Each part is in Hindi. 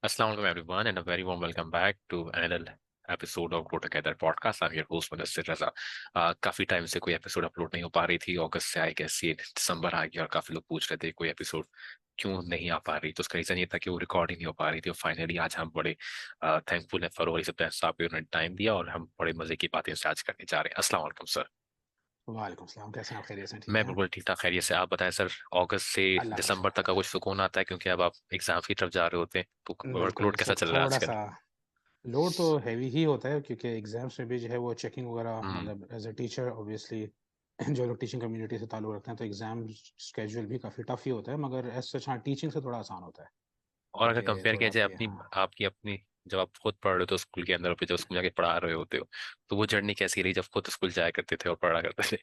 Assalamu alaikum everyone and a very warm welcome back to another episode of Grow Together podcast. I'm your host Mudassir Raza. काफी टाइम से कोई एपिसोड अपलोड नहीं हो पा रही थी। अगस्त से आई कैसी दिसंबर आ गया और काफी लोग पूछ रहे थे कोई एपिसोड क्यों नहीं आ पा रही। तो उसका रीजन ये था कि वो रिकॉर्ड ही नहीं हो पा रही थी। और फाइनली आज हम बड़े थैंकफुल है फरवरी से साहब ने उन्होंने टाइम दिया और हम बड़े मजे की बातें आज करने जा रहे हैं। अस्सलाम वालेकुम सर। वालेकुम सलाम। कैसे हैं आप? खैरियत से ठीक मैं हैं? बिल्कुल ठीक ठाक खैरियत से। आप बताएं सर। अगस्त से अल्लाह का दिसंबर शुक्र तक का कुछ सुकून आता है क्योंकि अब आप एग्जाम की तरफ जा रहे होते हैं। तो है। बिल्कुल, वर्कलोड इस कैसा वक्त चल रहा है थोड़ा आजकल? सा लोड तो हैवी ही होता है क्योंकि एग्जाम्स में भी जो है वो चेकिंग वगैरह, हम्म। मतलब एज अ टीचर ऑब्वियसली जो लोग टीचिंग कम्युनिटी से ताल्लुक़ रखते हैं तो एग्जाम स्केड्यूल भी काफ़ी टफ ही होता है, मगर एज सच हाँ, टीचिंग से थोड़ा आसान होता है और अगर क्योंकि कंपेयर किया थोड़ा जाए आपके अपनी हाँ। आपकी अपनी जब आप खुद पढ़ रहे हो तो स्कूल के अंदर और फिर जब स्कूल जाके पढ़ा रहे होते हो तो वो जर्नी कैसी रही जब खुद स्कूल जाया करते थे और पढ़ा करते थे?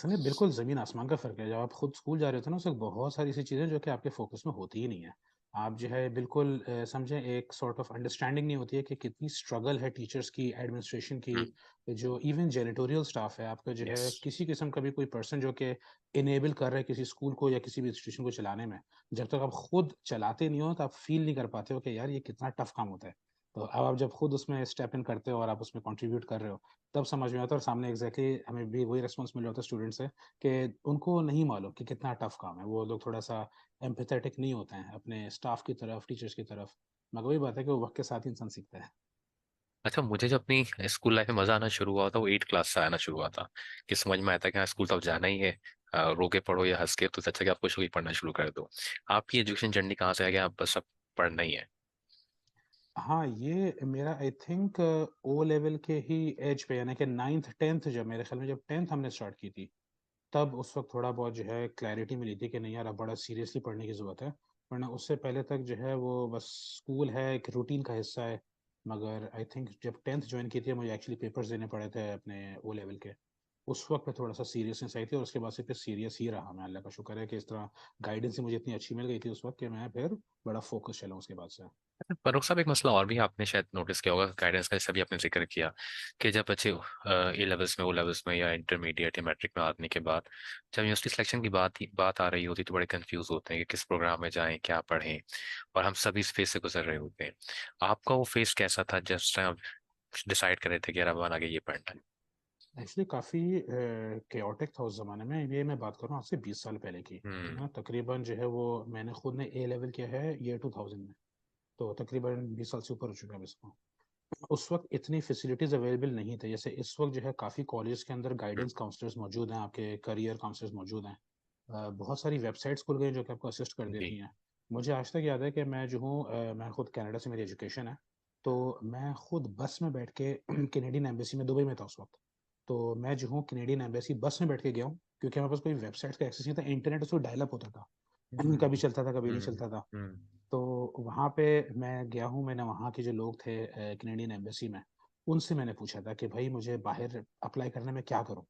समझे, बिल्कुल ज़मीन आसमान का फ़र्क है। जब आप खुद स्कूल जा रहे होते हैं ना, उस वक़्त बहुत सारी ऐसी चीज़ें जो कि आपके फ़ोकस में होती ही नहीं है। आप जो है बिल्कुल समझें, एक सॉर्ट ऑफ अंडरस्टैंडिंग नहीं होती है कि कितनी स्ट्रगल है टीचर्स की, एडमिनिस्ट्रेशन की, हम्म। जो इवन जैनिटोरियल स्टाफ़ है आपका, जो यस। है किसी किस्म का भी कोई पर्सन जो कि इनेबल कर रहा है किसी स्कूल को या किसी भी इंस्टीट्यूशन को चलाने में, जब तक आप खुद चलाते नहीं हो तो आप फ़ील नहीं कर पाते हो कि यार ये कितना टफ़ काम होता है। तो अब आप जब खुद उसमें स्टेप इन करते हो और आप उसमें कंट्रीब्यूट कर रहे हो, तब समझ में आता है। और सामने एग्ज़ैक्टली हमें भी वही रिस्पॉन्स मिल जाता है स्टूडेंट से कि उनको नहीं मालूम कि कितना टफ काम है। वो लोग थोड़ा-सा एम्पैथेटिक नहीं होते हैं अपने स्टाफ की तरफ, टीचर्स की तरफ। मगर वही बात है कि वो वक़्त के साथ ही इंसान सीखता है। अच्छा, मुझे जब अपनी स्कूल लाइफ में मजा आना शुरू हुआ था वो 8 क्लास से आना शुरू हुआ था कि समझ में आया था कि हाँ स्कूल तो अब जाना ही है। रो के पढ़ो या हंस के, तो अच्छा कि आप खुश होकर पढ़ना शुरू कर दो। आपकी एजुकेशन जर्नी कहाँ से आ गया? आप बस अब पढ़ना ही है? हाँ, ये मेरा आई थिंक ओ लेवल के ही एज पे, यानी कि 9th-10th, जब मेरे ख़्याल में जब 10th हमने स्टार्ट की थी, तब उस वक़्त थोड़ा बहुत जो है क्लैरिटी मिली थी कि नहीं यार, अब बड़ा सीरियसली पढ़ने की ज़रूरत है। वरना उससे पहले तक जो है वो बस स्कूल है, एक रूटीन का हिस्सा है। मगर आई थिंक जब 10th जॉइन की थी, मुझे एक्चुअली पेपर्स देने पड़े थे अपने ओ लेवल के। उस वक़्त पे थोड़ा-सा सीरियसनेस आई थी और उसके बाद से फिर सीरियस ही रहा मैं। अल्लाह का शुक्र है कि इस तरह गाइडेंस ही मुझे इतनी अच्छी मिल गई थी उस वक़्त कि मैं फिर बड़ा फ़ोकस चला उसके बाद से। फरूख साहब, एक मसला और भी आपने शायद नोटिस किया होगा गाइडेंस का, जैसे भी आपने जिक्र किया कि जब बच्चे ए लेवल्स में, ओ लेवल्स में या इंटरमीडिएट या मैट्रिक में आने के बाद जब यूनिवर्सिटी सिलेक्शन की बात आ रही होती तो बड़े कंफ्यूज होते हैं कि किस प्रोग्राम में जाएं, क्या पढ़ें। और हम सभी इस फेज से गुजर रहे होते हैं। आपका वो फेज कैसा था जिस टाइम आप डिसाइड कर रहे थे कि यार अब आगे ये पढ़ना है? एक्चुअली काफ़ी केओटिक था उस ज़माने में। ये मैं बात कर रहा हूँ आज से 20 साल पहले की, ठीक है हम्म। ना? तकरीबन जो है वो मैंने खुद ने ए लेवल किया है ईयर 2000 में, तो तकरीबन 20 साल से ऊपर हो चुका है अब इसको। उस वक़्त इतनी फैसिलिटीज़ अवेलेबल नहीं थे, जैसे इस वक़्त जो है काफ़ी कॉलेज के अंदर हम्म। गाइडेंस काउंसलर्स मौजूद हैं, आपके करियर काउंसलर्स मौजूद हैं। बहुत सारी वेबसाइट्स खुल गई हैं जो कि आपको असिस्ट कर जी। देती हैं। मुझे आज तक याद है कि मैं जो हूँ मैं खुद कनाडा से मेरी एजुकेशन है, तो मैं खुद बस में बैठ के कैनेडियन एम्बेसी में दुबई में था उस वक़्त। तो मैं जो हूँ कैनेडियन एम्बेसी बस में बैठ के गया हूँ क्योंकि हमारे पास कोई वेबसाइट्स का एक्सेस नहीं था, इंटरनेट उस वक़्त डायल अप होता था। हम्म। कभी चलता था, कभी नहीं हम्म। चलता था। हम्म। तो वहाँ पे मैं गया हूँ, मैंने वहाँ के जो लोग थे कैनेडियन एम्बेसी में, उनसे मैंने पूछा था कि भाई मुझे बाहर अप्लाई करने में क्या करूँ?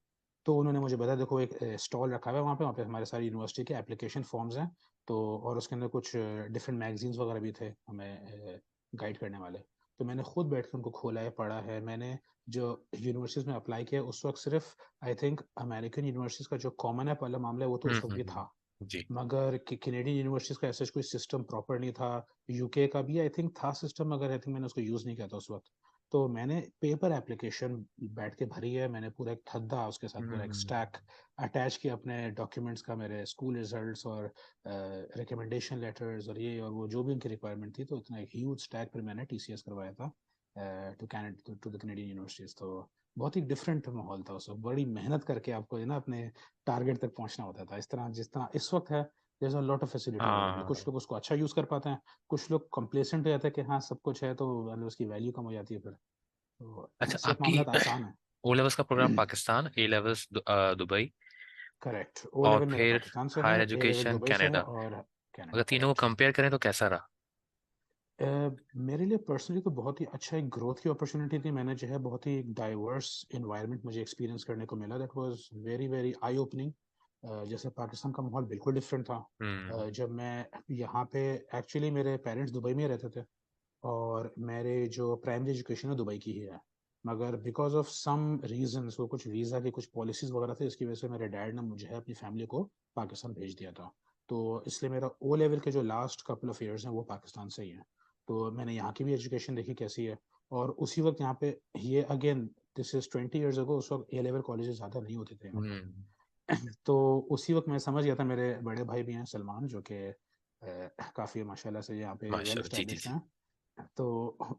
तो उन्होंने मुझे बताया देखो एक स्टॉल रखा हुआ है वहाँ पे हमारे सारी यूनिवर्सिटी के एप्लीकेशन फॉर्म्स हैं, तो और उसके अंदर कुछ डिफरेंट मैगज़ीन्स वगैरह भी थे हमें गाइड करने वाले। तो मैंने खुद बैठ के उनको खोला है, पढ़ा है। मैंने जो यूनिवर्सिटीज़ में अप्लाई किया उस वक़्त सिर्फ़ आई थिंक अमेरिकन यूनिवर्सिटीज़ का जो कॉमन ऐप वाला मामला है वो तो हम्म। उस वक़्त भी था। जी। मगर कैनेडियन यूनिवर्सिटीज़ का ऐसा कोई सिस्टम प्रॉपर नहीं था। यूके का भी आई थिंक था सिस्टम, मगर आई थिंक मैंने उसको यूज़ नहीं किया था उस वक़्त। तो मैंने पेपर एप्लीकेशन बैठ के भरी है, मैंने पूरा एक थद्दा उसके साथ पूरा एक हम्म। स्टैक अटैच किया अपने डॉक्यूमेंट्स का, मेरे स्कूल रिज़ल्ट्स और रिकमेंडेशन लेटर्स और ये और वो जो भी उनकी रिक्वायरमेंट थी, तो इतना एक ह्यूज स्टैक फिर मैंने टीसीएस करवाया था टू द कैनेडियन यूनिवर्सिटीज़। तो बहुत ही डिफरेंट माहौल था उस वक़्त। बड़ी मेहनत करके आपको है ना अपने टारगेट तक पहुँचना होता था। इस तरह जिस तरह इस वक़्त है, there is a lot of facilities available. हाँ। कुछ लोग उसको अच्छा यूज़ कर पाते हैं, कुछ लोग कंप्लेसेंट हो जाते हैं कि हाँ, सब कुछ है तो मतलब उसकी वैल्यू कम हो जाती है फिर। तो अच्छा, इस वक़्त आपकी मामलात आसान है। ओ लेवल्स का programme Pakistan, A levels Dubai, correct. O और लेवल मेरा फिर पाकिस्तान से है, higher A level education Dubai से है कनाडा। और अगर कनाडा, तीनों को करेक्ट। कंपेयर करें तो कैसा रहा? मेरे लिए पर्सनली तो बहुत ही अच्छा एक ग्रोथ की अपॉर्च्युनिटी थी। मैंने जो है बहुत ही डाइवर्स एनवायरनमेंट मुझे एक्सपीरियंस करने को मिला, that was very, very I opening. जैसे पाकिस्तान का माहौल बिल्कुल डिफरेंट था। हम्म। जब मैं यहाँ पे एक्चुअली मेरे पेरेंट्स दुबई में रहते थे और मेरे जो प्राइमरी एजुकेशन है दुबई की ही है। मगर बिकॉज़ ऑफ सम रीज़न्स, वो कुछ वीज़ा की कुछ पॉलिसीज़ वगैरह थे, इसकी वजह से मेरे डैड ने मुझे अपनी फैमिली को पाकिस्तान भेज दिया था। तो इसलिए मेरा ओ लेवल के जो लास्ट कपल ऑफ इयर्स हैं वो पाकिस्तान से ही हैं। तो मैंने यहाँ की भी एजुकेशन देखी कैसी है। और उसी वक़्त यहाँ पे ये again this is 20 years ago, उस वक़्त ए लेवल कॉलेजेस ज़्यादा नहीं होते थे यहाँ पे। हम्म। तो उसी वक़्त मैं समझ गया था, मेरे बड़े भाई भी हैं सलमान, जो कि काफ़ी माशाल्लाह से यहाँ पे वेल माशाल्लाह, जी जी एस्टेब्लिश्ड जी। हैं। तो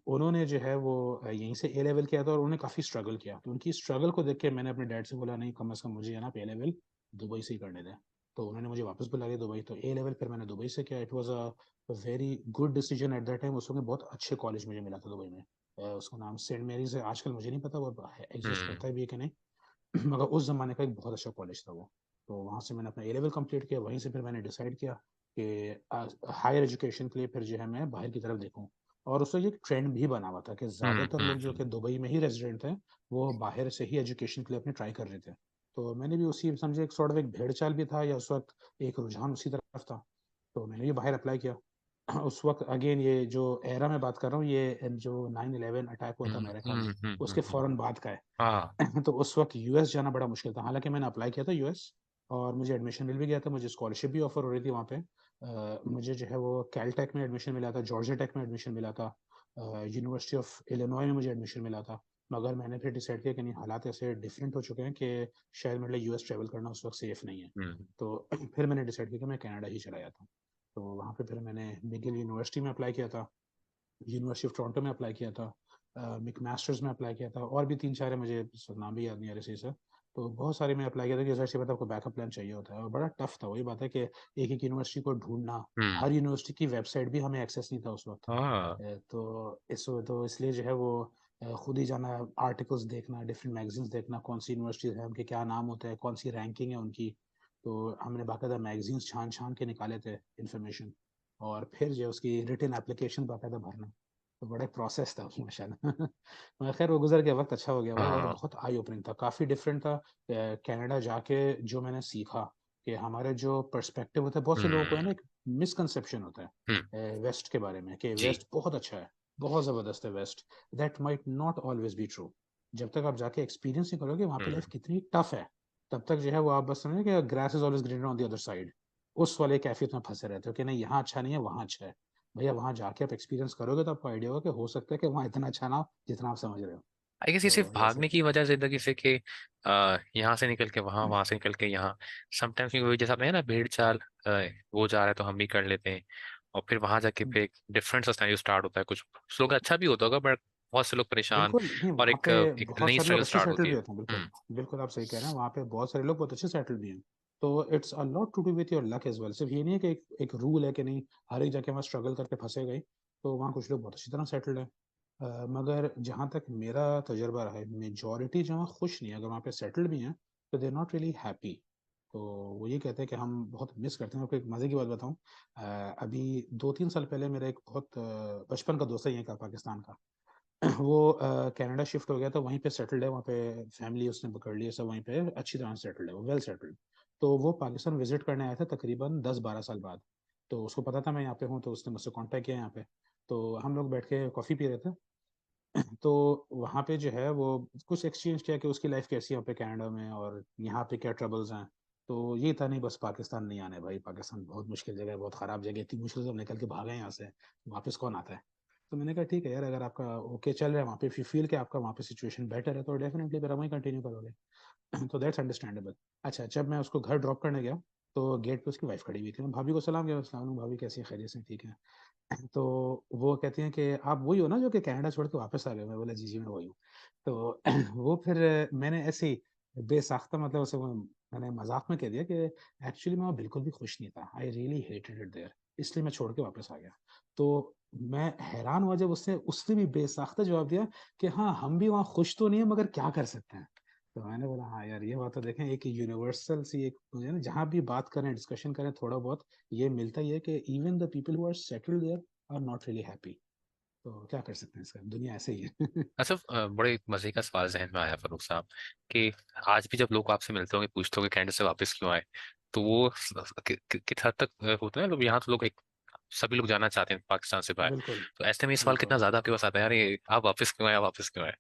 उन्होंने जो है वो यहीं से ए लेवल किया था और उन्होंने काफ़ी स्ट्रगल किया। तो उनकी स्ट्रगल को देख के मैंने अपने डैड से बोला, नहीं कम से कम मुझे है ना ए लेवल दुबई से ही करने दें। तो उन्होंने मुझे वापस बुला लिया दुबई, तो ए लेवल फिर मैंने दुबई से किया। It was a very good decision at that time. उस वक़्त बहुत अच्छे कॉलेज मुझे मिला था दुबई में। उसका नाम सेंट मेरीज़ है, आजकल मुझे नहीं पता वो एग्ज़िस्ट हम्म करता है भी है कि नहीं। मगर उस ज़माने का एक बहुत अच्छा कॉलेज था वो। तो वहाँ से मैंने अपना ए लेवल कंप्लीट किया, वहीं से फिर मैंने डिसाइड किया कि हायर एजुकेशन के लिए फिर जो है मैं बाहर की तरफ देखूँ। और उससे एक ट्रेंड भी बना हुआ था कि ज़्यादातर लोग जो कि हम्म। दुबई में ही रेज़िडेंट थे, वो बाहर से ही एजुकेशन के लिए अपनी ट्राई कर रहे थे। तो मैंने भी उसी समझे एक सॉर्ट ऑफ एक भेड़-चाल भी था, या उस वक़्त एक रुझान उसी तरफ था। तो मैंने भी बाहर अप्लाई किया। उस वक़्त अगेन ये जो एरा मैं बात कर रहा हूँ, ये जो 9/11 अटैक हुआ था अमेरिका में, उसके हम्म। फ़ौरन बाद का है। हाँ। तो उस वक़्त यूएस जाना बड़ा मुश्किल था। हालाँकि मैंने अप्लाई किया था यूएस और मुझे एडमिशन मिल भी गया था, मुझे स्कॉलरशिप भी ऑफ़र हो रही थी वहाँ पे। मुझे जो है वो कैलटेक में एडमिशन मिला था, जॉर्जिया टेक में एडमिशन मिला था, यूनिवर्सिटी ऑफ़ इलिनॉय में मुझे एडमिशन मिला था। मगर मैंने फिर डिसाइड किया कि नहीं, हालात ऐसे डिफरेंट हो चुके हैं कि शायद मेरे लिए यूएस ट्रैवल करना उस वक़्त सेफ़ नहीं है। हम्म तो फिर मैंने डिसाइड किया कि मैं कनाडा ही चला जाता हूँ। तो वहाँ पे फिर मैंने मैगिल यूनिवर्सिटी में अप्लाई किया था। यूनिवर्सिटी ऑफ टोरंटो में अप्लाई किया था, मैकमास्टर्स में अप्लाई किया था, और भी 3-4 है, मुझे नाम भी याद नहीं आ रहे सही से। तो बहुत सारे में अप्लाई किया था कि ज़ाहिर-सी बात है आपको बैकअप प्लान चाहिए होता है, और बड़ा टफ था। वही बात है कि एक-एक यूनिवर्सिटी को ढूँढना, हम्म। हर यूनिवर्सिटी की वेबसाइट भी हमें एक्सेस नहीं था उस वक़्त। हाँ। तो इसलिए जो है वो खुद ही जाना, आर्टिकल्स देखना, डिफरेंट मैगज़ीन्स देखना, कौन-सी यूनिवर्सिटीज़ हैं, उनके क्या नाम होते हैं, कौन-सी रैंकिंग है उनकी। तो हमने बाकायदा मैगज़ीन्स छान-छान के निकाले थे इन्फॉर्मेशन, और फिर जो है उसकी रिटन एप्लीकेशन बाकायदा भरना। तो बड़ा एक प्रोसेस था उसमें माशाल्लाह। मगर ख़ैर वो गुज़र गया, वक़्त अच्छा हो गया वो, और हाँ। बहुत आई ओपनिंग था, काफ़ी डिफरेंट था। कनाडा जाके जो मैंने सीखा कि हमारे जो पर्सपेक्टिव होता है, बहुत से लोगों को है ना हम्म एक मिसकंसेप्शन होता है हम्म। वेस्ट के बारे में, कि जी। वेस्ट बहुत अच्छा है, बहुत ज़बरदस्त है west. That might not always be true. जब तक आप जाके एक्सपीरियंस नहीं करोगे वहाँ पे हम्म। लाइफ़ कितनी टफ है, तब तक जो है वो आप बस समझे कि grass is always greener on the other side. उस वाले कैफ़ियत में फँसे रहते हो कि नहीं यहाँ अच्छा नहीं है, वहाँ अच्छा है। भैया वहाँ जाके आप एक्सपीरियंस करोगे तो आपको आइडिया होगा कि हो सकता है कि वहाँ इतना अच्छा ना हो जितना आप समझ रहे हो। आई गेस ये सिर्फ तो ये ऐसे भागने की वजह जिंदगी से कि यहाँ से निकल के वहां, वहां से निकल के यहाँ। समटाइम्स वही जैसा आपने है ना, भेड़ चाल, वो जा रहा है तो हम भी कर लेते हैं। और फिर वहां जाके फिर एक डिफरेंट सा सिनेरियो स्टार्ट होता है। कुछ लोगों का अच्छा भी होता होगा, बट बहुत से लोग परेशान। बिल्कुल, नहीं और वहाँ एक पे एक बहुत नई सारे लोग स्ट्रगल अच्छे स्टार्ट सेटल होती भी है। होते हैं, बिल्कुल। बिल्कुल आप सही कह रहे हैं, वहाँ पे बहुत सारे लोग बहुत अच्छे सेटल भी हैं। तो it's a lot to do with your luck as well. सिर्फ ये नहीं है कि एक एक रूल है कि नहीं हर एक जगह वहाँ स्ट्रगल करके फँसे गए, तो वहाँ कुछ लोग बहुत अच्छी तरह सेटल्ड हैं। मगर जहाँ तक मेरा तजुर्बा रहा है, मेजॉरिटी जो है खुश नहीं है, अगर वहाँ पे सेटल्ड भी हैं, तो they are not really happy. तो वो ये कहते हैं कि हम बहुत मिस करते हैं। आपको एक मज़े की बात बताऊँ, अभी 2-3 साल पहले मेरा एक बहुत बचपन का दोस्त है यहीं का, पाकिस्तान का। वो कनाडा शिफ्ट हो गया था, वहीं पे सेटल्ड है, वहाँ पे फैमिली उसने पकड़ ली है, सब वहीं पे अच्छी तरह से सेटल्ड है, वो वेल सेटल्ड। तो वो पाकिस्तान विज़िट करने आया था तकरीबन 10-12 साल बाद। तो उसको पता था मैं यहाँ पे हूँ, तो उसने मुझसे कॉन्टैक्ट किया यहाँ पे। तो हम लोग बैठ के कॉफ़ी पी रहे थे। तो वहाँ पे जो है वो कुछ एक्सचेंज किया कि उसकी लाइफ़ कैसी है यहाँ पे कनाडा में, और यहाँ पे क्या ट्रबल्स हैं। तो ये था, नहीं बस पाकिस्तान नहीं आना है भाई, पाकिस्तान बहुत मुश्किल जगह है, बहुत ख़राब जगह है, इतनी मुश्किल से हम निकल के भागे हैं यहाँ से, वापस कौन आता है? तो मैंने कहा ठीक है यार, अगर आपका ओके चल रहा है वहाँ पे, इफ यू फील कि आपका वहाँ पे सिचुएशन बेटर है, तो डेफिनिटली फिर आप वहीं कंटिन्यू करोगे। तो दैट्स अंडरस्टैंडेबल। अच्छा, जब मैं उसको घर ड्रॉप करने गया, तो गेट पे उसकी वाइफ़ खड़ी हुई थी। मैं भाभी को सलाम किया, अस्सलाम वालेकुम भाभी, कैसी हैं? खैरियत से हैं? ठीक है। तो वो कहती हैं कि आप वही हो ना जो कि कनाडा छोड़ के वापस आ गए हो? मैं बोला जी, जी मैं वही हूँ। तो वो फिर मैंने ऐसे ही बेसाख्ता, मतलब उसे वो मैंने मज़ाक में कह दिया कि एक्चुअली मैं वहाँ बिल्कुल भी खुश नहीं था। I really hated it there, इसलिए मैं छोड़ के वापस आ गया। तो मैं हैरान हुआ जब उसने उसने भी बेसाख्ता जवाब दिया कि हाँ, हम भी वहाँ खुश तो नहीं है, मगर क्या कर सकते हैं? तो मैंने बोला हाँ यार, ये बात तो देखें, एक यूनिवर्सल सी एक मुझे ना, जहाँ भी बात करें, डिस्कशन करें थोड़ा बहुत, ये मिलता ही है कि even the people who are settled there are not really happy. तो क्या कर सकते हैं, इसका दुनिया ऐसे ही है। अच्छा, बड़े मजे का सवाल जहन में आया फरूख साहब कि आज भी जब लोग आपसे मिलते होंगे, पूछते होंगे कनाडा से वापस क्यों आए, तो वो किस हद तक होता है, लोग यहाँ तो लोग एक सभी लोग जाना चाहते हैं पाकिस्तान से बाहर। बिल्कुल, तो ऐसे में ये सवाल बिल्कुल। कितना ज्यादा आपके पास आता है, यार ये आप वापस क्यों आए, आप वापस क्यों आए?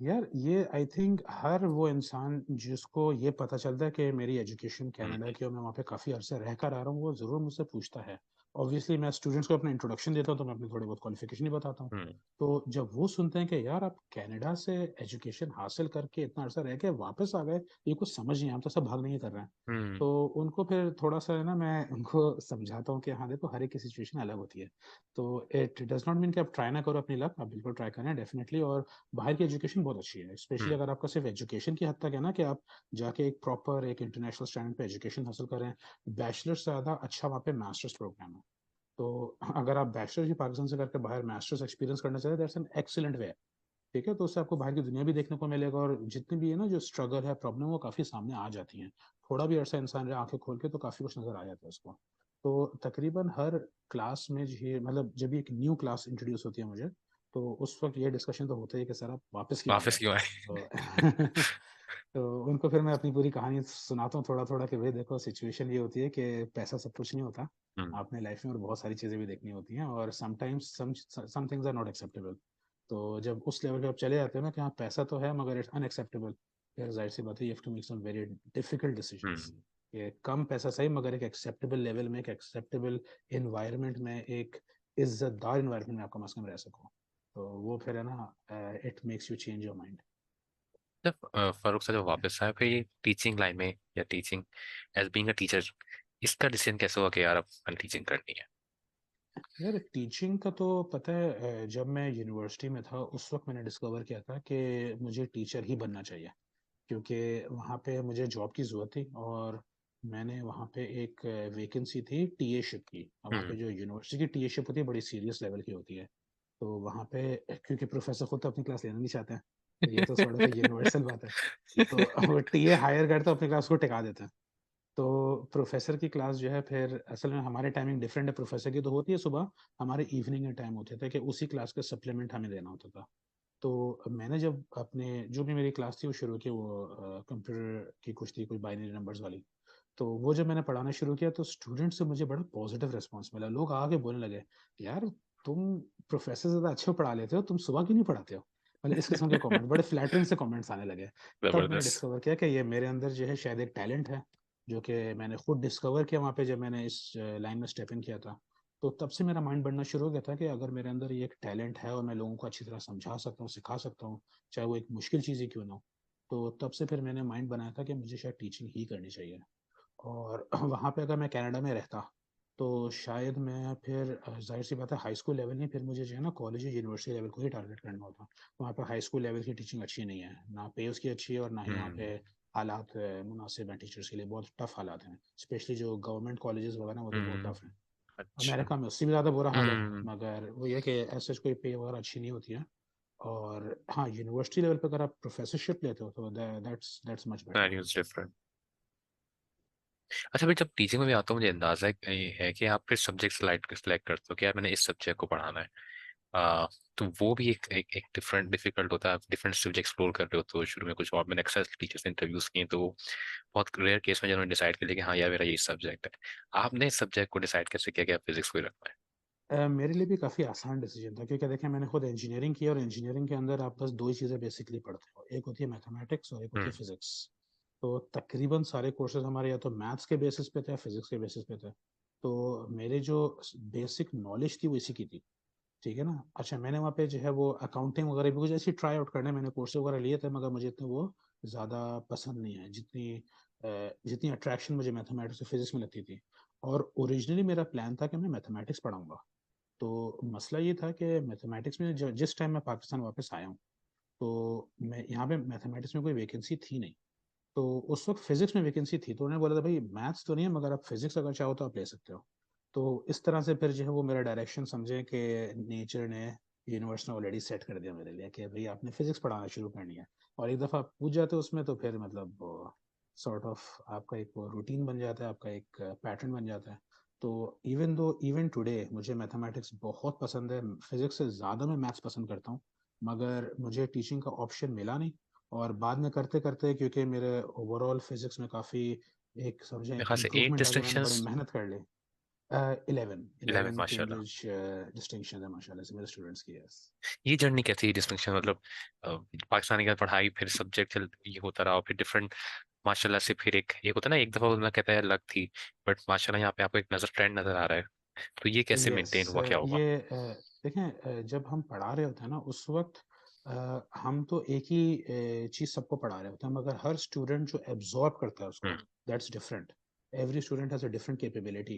यार ये आई थिंक हर वो इंसान जिसको ये पता चलता है कि मेरी एजुकेशन हम्म कनाडा की और मैं वहाँ पे काफ़ी अरसे रह कर आ रहा हूँ, वो ज़रूर मुझसे पूछता है। ऑब्वियसली मैं स्टूडेंट्स को अपना इंट्रोडक्शन देता हूँ तो मैं अपनी थोड़ी बहुत क्वालिफिकेशन ही बताता हूँ। हम्म। तो जब वो सुनते हैं कि यार आप कनाडा से एजुकेशन हासिल करके इतना अरसा रह के वापस आ गए, ये कुछ समझ नहीं, हम तो सब भाग नहीं कर रहे हैं। हम्म। तो उनको फिर थोड़ा सा है ना, मैं उनको समझाता हूँ कि हाँ देखो हर एक की सिचुएशन अलग होती है। तो इट डज नॉट मीन कि आप ट्राई ना करो अपनी लक, आप बिल्कुल ट्राई करें डेफिनेटली। और बाहर की एजुकेशन बहुत अच्छी है, स्पेशली हम्म। अगर आपका सिर्फ एजुकेशन की हद तक है ना कि आप जाके एक प्रॉपर एक इंटरनेशनल स्टैंडर्ड पे एजुकेशन हासिल करें। बैचलर से ज़्यादा अच्छा वहाँ पे मास्टर्स प्रोग्राम है। तो अगर आप बैचलर ही पाकिस्तान से करके बाहर मास्टर्स एक्सपीरियंस करना चाहते हैं, दैट्स एन एक्सीलेंट वे। ठीक है, तो उससे आपको बाहर की दुनिया भी देखने को मिलेगा और जितनी भी है ना जो स्ट्रगल है, प्रॉब्लम, वो काफ़ी सामने आ जाती हैं। थोड़ा भी अरसा इंसान रहे आंखें खोल के तो काफ़ी कुछ नज़र आ जाता है उसको। तो तकरीबन हर क्लास में ये मतलब जब भी एक न्यू क्लास इंट्रोड्यूस होती है मुझे, तो उस वक्त ये डिस्कशन तो होता है कि सर आप वापस क्यों आ वापस गए। क्यों आए? तो तो उनको फिर मैं अपनी पूरी कहानी सुनाता हूँ थोड़ा थोड़ा कि भाई देखो सिचुएशन ये होती है कि पैसा सब कुछ नहीं होता। हम्म। आपने लाइफ में और बहुत सारी चीज़ें भी देखनी होती हैं और sometimes some things are not acceptable. तो जब उस लेवल पे आप चले जाते हो ना कि हाँ पैसा तो है मगर इट्स अनएक्सेप्टेबल, फिर जाहिर सी बात है you have to make some very difficult decisions. Hmm. कि कम पैसा सही मगर एक एक्सेप्टेबल लेवल में, एक एक्सेप्टेबल इन्वायरमेंट में, एक इज्जतदार इन्वायरमेंट में आप कम से कम रह सको। तो वो फिर है ना, it makes you change your mind. जब फारूक साहब जब वापस आए फिर ये टीचिंग लाइन में या teaching as being a teacher, इसका डिसीजन कैसे हुआ कि यार अब मैंने टीचिंग करनी है? यार टीचिंग का तो पता है, जब मैं यूनिवर्सिटी में था उस वक्त मैंने डिस्कवर किया था कि मुझे टीचर ही बनना चाहिए। क्योंकि वहाँ पे मुझे जॉब की ज़रूरत थी और मैंने वहाँ पे एक वैकेंसी थी टीएशिप की। और वहाँ पे हम्म। जो यूनिवर्सिटी की टीएशिप होती है बड़ी सीरियस लेवल की होती है। तो वहाँ पे क्योंकि प्रोफेसर खुद तो अपनी क्लास लेना नहीं चाहते हैं, तो ये तो सॉर्ट ऑफ यूनिवर्सल बात है। तो वो टीए हायर करते अपनी क्लास को टिका देते हैं। तो प्रोफेसर की क्लास जो है फिर असल में हमारे टाइमिंग डिफरेंट है, प्रोफेसर की तो होती है सुबह, हमारे इवनिंग में टाइम होते थे कि उसी क्लास का सप्लीमेंट हमें देना होता था। तो मैंने जब अपने जो भी मेरी क्लास थी वो शुरू की, वो कंप्यूटर की कुछ थी, कोई बाइनरी नंबर्स वाली। तो वो जब मैंने पढ़ाना शुरू किया तो स्टूडेंट से मुझे बड़ा पॉजिटिव रिस्पांस मिला। लोग आके बोलने लगे, यार तुम प्रोफेसर से ज़्यादा अच्छे पढ़ा लेते हो, तुम सुबह क्यों नहीं पढ़ाते हो। मतलब इस किस्म के कमेंट, बड़े फ्लैटरिंग से कमेंट्स आने लगे। तब मैंने जबरदस्त। डिस्कवर किया कि ये मेरे अंदर जो है शायद एक टैलेंट है, जो कि मैंने खुद डिस्कवर किया वहाँ पे जब मैंने इस लाइन में स्टेप इन किया था। तो तब से मेरा माइंड बनना शुरू हो गया था कि अगर मेरे अंदर ये एक टैलेंट है और मैं लोगों को अच्छी तरह समझा सकता हूँ, सिखा सकता हूँ, चाहे वो एक मुश्किल चीज़ ही क्यों ना हो, तो तब से फिर मैंने माइंड बनाया था कि मुझे शायद टीचिंग ही करनी चाहिए। और वहाँ पे अगर मैं कनाडा में रहता तो शायद मैं फिर जाहिर सी बात है हाई स्कूल लेवल नहीं, फिर मुझे जो है ना कॉलेज या यूनिवर्सिटी लेवल को ही टारगेट करना होता। वहाँ पे हाई स्कूल लेवल की टीचिंग अच्छी नहीं है, ना पे उसकी अच्छी है और ना ही वहाँ पे हम्म। हालात मुनासिब हैं टीचर्स के लिए, बहुत टफ हालात हैं। स्पेशली जो गवर्नमेंट कॉलेजेस वगैरह वो तो बहुत हम्म। टफ हैं। अच्छा। अमेरिका में उससे भी ज़्यादा बुरा हाल है, हम्म। मगर वो ये कि ऐसे कोई पे वगैरह अच्छी नहीं होती है। और हाँ यूनिवर्सिटी लेवल पे अगर आप प्रोफेसरशिप लेते हो तो that's much better. That is different. अच्छा भाई, जब टीचिंग में भी आता हूँ मुझे अंदाजा है कि आप फिर सब्जेक्ट सेलेक्ट करते हो कि यार मैंने इस सब्जेक्ट को पढ़ाना है। आ, तो वो भी एक डिफरेंट डिफिकल्ट होता है। आप डिफरेंट सब्जेक्ट एक्सप्लोर कर रहे हो तो शुरू में कुछ और, मैंने अक्सर टीचर से इंटरव्यूज किए तो बहुत रेयर केस में जिन्होंने डिसाइड कर लिया कि हाँ यार मेरा ये सब्जेक्ट है। आपने इस सब्जेक्ट को डिसाइड कैसे किया कि आप फिजिक्स को ही रखना है? मेरे लिए भी काफ़ी आसान डिसीजन था, क्योंकि देखिए मैंने खुद इंजीनियरिंग किया और इंजीनियरिंग के अंदर आप बस दो ही चीज़ें बेसिकली पढ़ते हो, एक होती है मैथमेटिक्स और एक होती है हम्म। फिजिक्स। तो तकरीबन सारे कोर्सेज हमारे या तो मैथ्स के बेसिस पे थे या फिजिक्स के बेसिस पे थे। तो मेरे जो बेसिक नॉलेज थी वो इसी की थी। ठीक है ना। अच्छा मैंने वहाँ पे जो है वो अकाउंटिंग वगैरह भी कुछ ऐसी ट्राई आउट करने मैंने कोर्स वगैरह लिए थे, मगर मुझे इतने वो ज़्यादा पसंद नहीं है जितनी जितनी अट्रैक्शन मुझे मैथमेटिक्स और फिजिक्स में लगती थी। और ओरिजिनली मेरा प्लान था कि मैं मैथमेटिक्स पढ़ाऊंगा। तो मसला ये था कि मैथमेटिक्स में जिस टाइम मैं पाकिस्तान वापस आया हूँ, तो मैं यहाँ पे मैथमेटिक्स में कोई वैकेंसी थी नहीं। तो उस वक्त फिजिक्स में वैकेंसी थी, तो उन्होंने बोला था भाई मैथ्स तो नहीं है मगर आप फिजिक्स अगर चाहो तो आप ले सकते हो। तो इस तरह से फिर जो है वो मेरा डायरेक्शन समझे कि नेचर ने, यूनिवर्स ने ऑलरेडी सेट कर दिया मेरे लिए कि भाई आपने फिजिक्स पढ़ाना शुरू करनी है। और एक दफ़ा आप पूछ जाते हो उसमें तो फिर मतलब सॉर्ट ऑफ आपका एक वो रूटीन बन जाता है, आपका एक पैटर्न बन जाता है। तो इवन टुडे मुझे मैथमेटिक्स बहुत पसंद है, फिजिक्स से ज़्यादा मैं मैथ्स पसंद करता हूँ। मगर मुझे टीचिंग का ऑप्शन मिला नहीं। और बाद में करते करते क्योंकि मेरे ओवरऑल फिजिक्स में काफ़ी एक समझे मेरे ख्याल से एट इम्प्रूवमेंट आ गया, मैंने बड़ी डिस्टिंक्शंस। मेहनत कर ली। 11 11 11 माशाल्लाह। कैम्ब्रिज डिस्टिंक्शन है माशाल्लाह से मेरे स्टूडेंट्स की। यस। ये जर्नी कैसी है डिस्टिंक्शन मतलब? अ, पाकिस्तानी का पढ़ाई फिर सब्जेक्ट ये होता रहा और फिर डिफरेंट माशाल्लाह से फिर एक होता है ना, एक दफा मैं कहता है लग थी, बट माशाल्लाह यहाँ पे आपको एक नजर ट्रेंड नजर आ रहा है। तो ये कैसे यस, मेंटेन हुआ, क्या हुआ? देखें, जब हम पढ़ा रहे होते हैं ना उस वक्त हम तो एक ही चीज़ सबको पढ़ा रहे होते हैं, मगर हर स्टूडेंट जो एब्जॉर्ब करता है उसको, hmm. That's different. Every student has a different capability.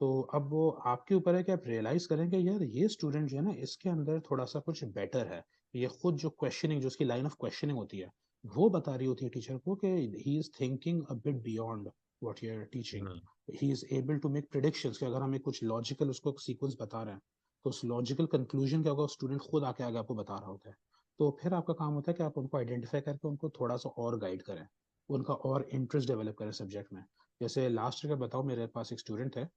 तो अब वो आपके ऊपर है कि आप रियलाइज करें कि यार ये स्टूडेंट जो है ना इसके अंदर थोड़ा सा कुछ बेटर है। ये खुद जो क्वेश्चनिंग, जो उसकी लाइन ऑफ क्वेश्चनिंग होती है, वो बता रही होती है टीचर को कि he is thinking a bit beyond what you are teaching. Hmm. He is able to make predictions कि अगर हमें कुछ लॉजिकल उसको सीक्वेंस बता रहे हैं, तो उस लॉजिकल कंक्लूजन क्या होगा, स्टूडेंट खुद आके आगे आपको बता रहा होता है। तो फिर आपका काम होता है कि आप उनको आइडेंटिफाई करके उनको थोड़ा सा और गाइड करें, उनका और इंटरेस्ट डेवलप करें सब्जेक्ट में। जैसे लास्ट ईयर का बताओ, मेरे पास एक स्टूडेंट है,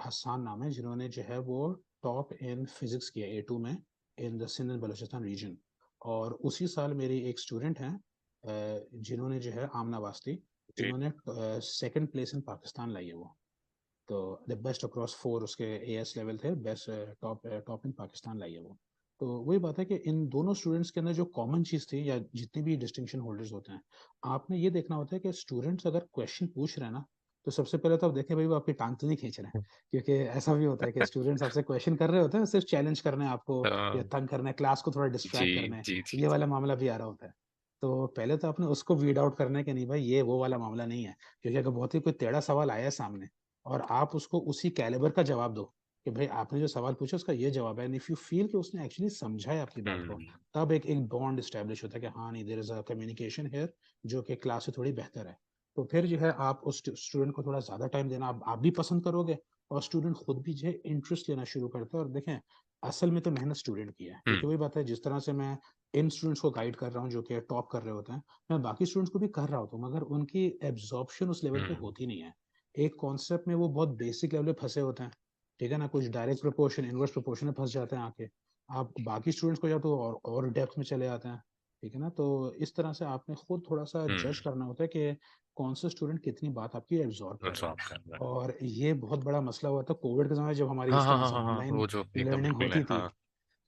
हसान नाम है, जिन्होंने जो है वो टॉप इन फिजिक्स किया A2 में in the Sindh and Balochistan region. और उसी साल मेरी एक स्टूडेंट हैं जिन्होंने जो है आमना वास्ती, जी। जिन्होंने सेकंड प्लेस इन पाकिस्तान लाई है वो। तो द बेस्ट अक्रॉस फोर उसके AS लेवल थे, best top top in Pakistan लाई है वो। तो वही बात है कि इन दोनों स्टूडेंट्स के अंदर जो कॉमन चीज़ थी, या जितने भी डिस्टिंक्शन होल्डर्स होते हैं, आपने ये देखना होता है कि स्टूडेंट्स अगर क्वेश्चन पूछ रहे हैं ना, तो सबसे पहले तो आप देखें भाई वो आपकी टांग तो नहीं खींच रहे हैं। क्योंकि ऐसा भी होता है कि स्टूडेंट्स आपसे क्वेश्चन कर रहे होते हैं सिर्फ चैलेंज करना है आपको, या तंग करना है, क्लास को थोड़ा जी डिस्ट्रैक्ट करना है। जी जी ये जी। वाला मामला भी आ रहा होता है। तो पहले तो आपने उसको वीड आउट करना है कि नहीं भाई ये वो वाला मामला नहीं है। क्योंकि अगर बहुत ही कोई टेढ़ा सवाल आया है सामने, और आप उसको उसी कैलिबर का जवाब दो कि भाई आपने जो सवाल पूछा उसका ये जवाब है, एंड इफ यू फील कि उसने एक्चुअली समझा है आपकी बात को, हम्म। तब एक एक बॉन्ड एस्टेब्लिश होता है कि हाँ नहीं, there is a communication here जो कि क्लास से थोड़ी बेहतर है। तो फिर जो है आप उस स्टूडेंट को थोड़ा ज्यादा टाइम देना आप भी पसंद करोगे, और स्टूडेंट खुद भी जो है इंटरेस्ट लेना शुरू करता है। और देखें, असल में तो मेहनत स्टूडेंट की है, क्योंकि हम्म। वही बात है, जिस तरह से मैं इन स्टूडेंट्स को गाइड कर रहा हूँ जो कि टॉप कर रहे होते हैं, मैं बाकी स्टूडेंट्स को भी कर रहा होता हूँ, मगर उनकी एब्जॉर्प्शन उस लेवल पे हम्म। होती नहीं है। एक कॉन्सेप्ट में वो बहुत बेसिक लेवल पे फंसे होते हैं, ठीक है ना, कुछ डायरेक्ट प्रोपोर्शन इनवर्स प्रोपोर्शन में फंस जाते हैं आके। आप बाकी स्टूडेंट्स को या तो और डेप्थ में चले जाते हैं, ठीक है ना। तो इस तरह से आपने खुद थोड़ा सा जज हम्म। करना होता है कि कौन सा स्टूडेंट कितनी बात आपकी एब्जॉर्ब कर रहा है। एब्जॉर्ब कर रहा है। और ये बहुत बड़ा मसला हुआ था कोविड के समय, जब हमारी हाँ इस हाँ तरह हाँ से हाँ हाँ, ऑनलाइन वो जो एकदम लर्निंग बिल्कुल है, होती थी,